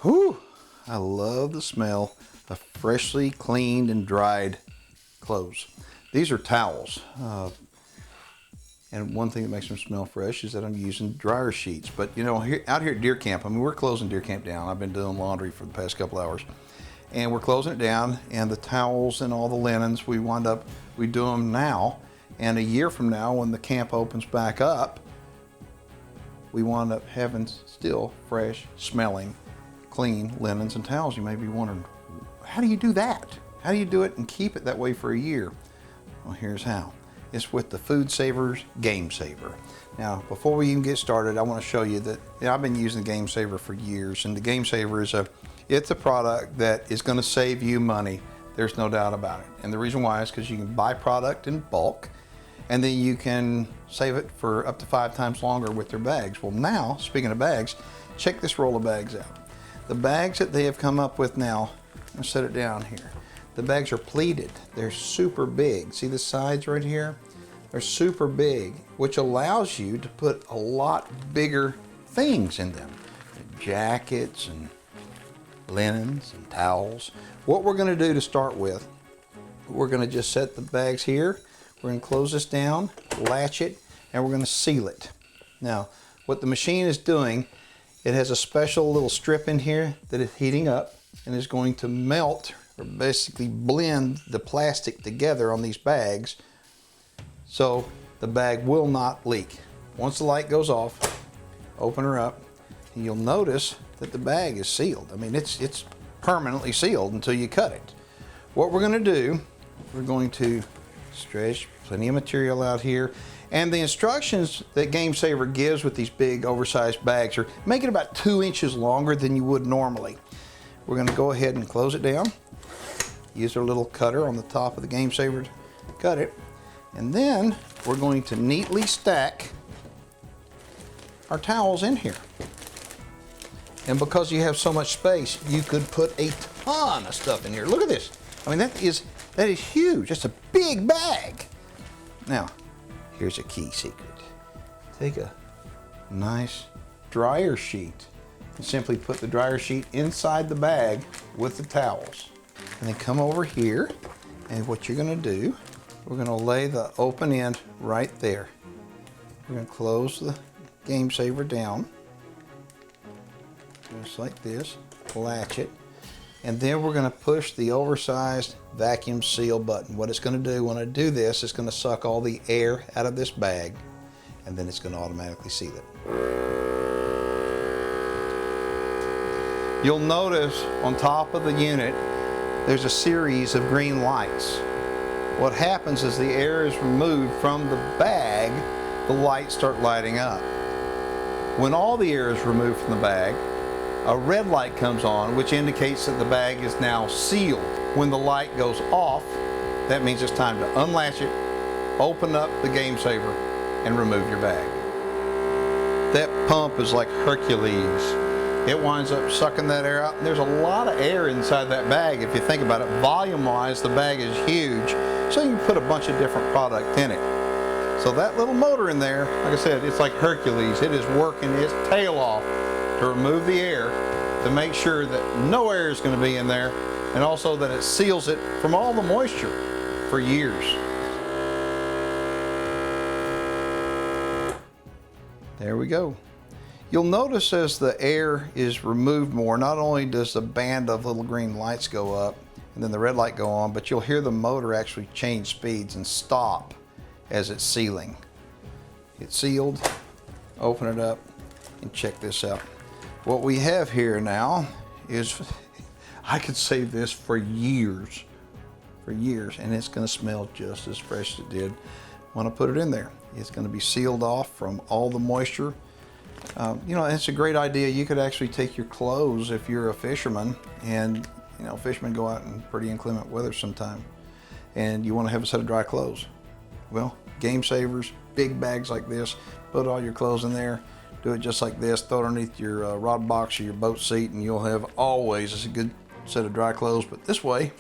Whew, I love the smell of freshly cleaned and dried clothes. These are towels. And one thing that makes them smell fresh is that I'm using dryer sheets. But you know, out here at deer camp, I mean, we're closing deer camp down. I've been doing laundry for the past couple hours. And we're closing it down, and the towels and all the linens, we do them now. And a year from now, when the camp opens back up, we wind up having still fresh smelling, clean linens and towels. You may be wondering, how do you do that? How do you do it and keep it that way for a year? Well, here's how. It's with the Foodsaver's Gamesaver. Now, before we even get started, I want to show you that I've been using the Gamesaver for years, and the Gamesaver is it's a product that is going to save you money. There's no doubt about it. And the reason why is because you can buy product in bulk, and then you can save it for up to 5 times longer with their bags. Well, now, speaking of bags, check this roll of bags out. The bags that they have come up with now, I'll set it down here. The bags are pleated. They're super big. See the sides right here? They're super big, which allows you to put a lot bigger things in them. Jackets and linens and towels. What we're going to do to start with, we're going to just set the bags here. We're going to close this down, latch it, and we're going to seal it. Now, what the machine is doing, it has a special little strip in here that is heating up and is going to melt or basically blend the plastic together on these bags so the bag will not leak. Once the light goes off, open her up, and you'll notice that the bag is sealed. I mean, it's permanently sealed until you cut it. What we're going to do, we're going to stretch plenty of material out here, and the instructions that Gamesaver gives with these big oversized bags are make it about 2 inches longer than you would normally. We're going to go ahead and close it down. Use our little cutter on the top of the Gamesaver to cut it. And then we're going to neatly stack our towels in here. And because you have so much space, you could put a ton of stuff in here. Look at this. I mean, that is huge. It's a big bag. Now, here's a key secret. Take a nice dryer sheet and simply put the dryer sheet inside the bag with the towels. And then come over here, and what you're going to do, we're going to lay the open end right there. We're going to close the Gamesaver down, just like this, latch it, and then we're going to push the oversized vacuum seal button. What it's going to do when I do this, it's going to suck all the air out of this bag, and then it's going to automatically seal it. You'll notice on top of the unit, there's a series of green lights. What happens is the air is removed from the bag, the lights start lighting up. When all the air is removed from the bag, a red light comes on, which indicates that the bag is now sealed. When the light goes off, that means it's time to unlatch it, open up the Gamesaver, and remove your bag. That pump is like Hercules. It winds up sucking that air out. And there's a lot of air inside that bag if you think about it. Volume-wise, the bag is huge, so you can put a bunch of different product in it. So that little motor in there, like I said, it's like Hercules. It is working its tail off to remove the air, to make sure that no air is going to be in there, and also that it seals it from all the moisture for years. There we go. You'll notice as the air is removed more, not only does the band of little green lights go up and then the red light go on, but you'll hear the motor actually change speeds and stop as it's sealing. It's sealed, open it up, and check this out. What we have here now is, I could save this for years, and it's going to smell just as fresh as it did when I put it in there. It's going to be sealed off from all the moisture. You know, it's a great idea. You could actually take your clothes if you're a fisherman, and you know, fishermen go out in pretty inclement weather sometime, and you want to have a set of dry clothes. Well, Gamesavers, big bags like this, put all your clothes in there, do it just like this, throw it underneath your rod box or your boat seat, and you'll have always a good set of dry clothes. But this way,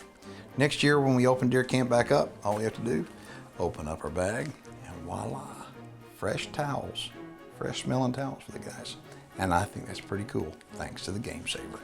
next year when we open deer camp back up, all we have to do, open up our bag, and voila, fresh towels. Fresh smelling towels for the guys. And I think that's pretty cool, thanks to the Gamesaver.